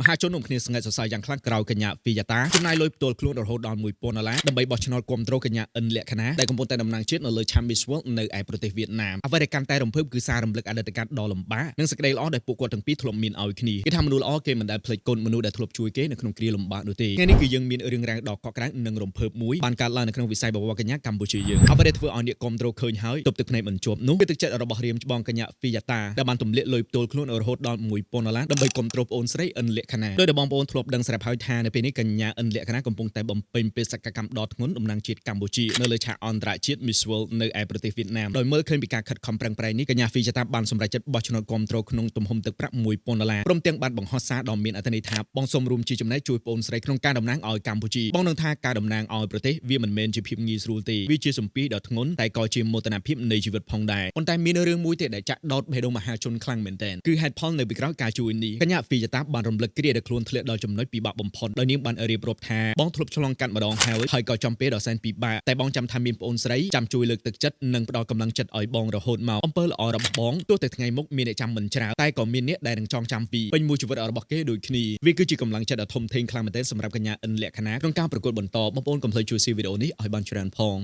មហាជននាំគ្នាស្ងែកសរសើរយ៉ាងខ្លាំងក្រោយកញ្ញាវីយ៉ាតាចំណាយលុយផ្ទាល់ខ្លួនរហូតដល់$1000ដើម្បីបោះឆ្នោតគាំទ្រកញ្ញាអិនលក្ខណាដែលកំពុងតែតំណាងជាតិនៅលើឆាំមីសវលនៅឯប្រទេសវៀតណាមអ្វីដែលកាន់តែរំភើបគឺសាររំលឹកអតីតកាលដ៏លំបាកនិងសេចក្តីល្អដែលពួកគាត់ទាំងពីរធ្លាប់មានឲ្យគ្នាគេថាមនុស្សល្អគេមិនដែលភ្លេចគុណមនុស្សដែលធ្លាប់ជួយគេនៅក្នុងគ្រាលំបាកនោះទេថ្ងៃនេះគឺយើងមានរឿងរ៉ាវដ៏កក់ក្ដៅនិងរំភើបមួយបានកើតឡើងនៅក្នុងវិស័យបវរកញ្ញាកម្ពុជាយើងអ្វីដែលធ្វើឲ្យអ្នកគាំទ្រឃើញហើយទប់ទឹកភ្នែកមិនជាប់នោះគឺទឹកចិត្តរបស់រៀមច្បងកញ្ញាវីយ៉ាតាដែលបានទម្លាក់លុយផ្ទាល់ខ្លួនរហូតដល់$1000ដើម្បីគាំទ្រប្អូនស្រីអិនលក្ខណាដោយបងប្អូនធ្លាប់ដឹងស្រាប់ហើយថានៅពេលនេះកញ្ញាអិនលក្ខណាកំពុងតែបំពេញបេសកកម្មដ៏ធ្ងន់តំណាងជាតិកម្ពុជានៅលើឆាកអន្តរជាតិ Miss World នៅឯប្រទេសវៀតណាមដោយមើលឃើញពីការខិតខំប្រឹងប្រែងនេះកញ្ញាវីយ៉ាតាបានសម្រេចចិត្តបោះឆ្នោតគាំទ្រក្នុងទំហំទឹកប្រាក់$1000ព្រមទាំងបានបង្ហោះសារដ៏មានអត្ថន័យថាបងសូមរួមជាចំណែកជួយប្អូនស្រីក្នុងការតំណាងឲ្យកម្ពុជាបងនឹងថាការតំណាងឲ្យប្រទេសវាមិនមែនជាភាពងាយស្រួលទេវាជាសម្ពាធដ៏ធ្ងន់តែក៏ជាមោទនភាពនៃជីវិតផងដែរប៉ុន្តែមានរឿងមួយទៀតដែលចាក់ដោតបេះដូងមហាជនខ្លាំងមែនទែនគឺហេតុផលនៅពីក្រោយការជួយនេះកញ្ញាវីយ៉ាតាបានរំលឹកគ្រាដែលខ្លួនធ្លាក់ដល់ចំណុចពិបាកបំផុតដោយនាងបានរៀបរាប់ថាបងធ្លាប់ឆ្លងកាត់ម្ដងហើយក៏ចំពេលដ៏សែនពិបាកតែបងចាំថាមានប្អូនស្រីចាំជួយលើកទឹកចិត្តនិងផ្ដល់កម្លាំងចិត្តឲ្យបងរហូតមកអំពើល្អរបស់បងទោះតែថ្ងៃមុខមានអ្នកចាំមិនច្រើនតែក៏មានអ្នកដែលនឹងចងចាំពីពេញមួយជីវិតរបស់គេដូចគ្នាវាគឺជាកម្លាំងចិត្តដ៏ធំធេងខ្លាំងមែនទែនសម្រាប់កញ្ញាអិនលក្ខណាក្នុងការប្រកួតបន្តបងប្អូនកុំភ្លេចជួយ share វីដេអូនេះឲ្យបានច្រើនផង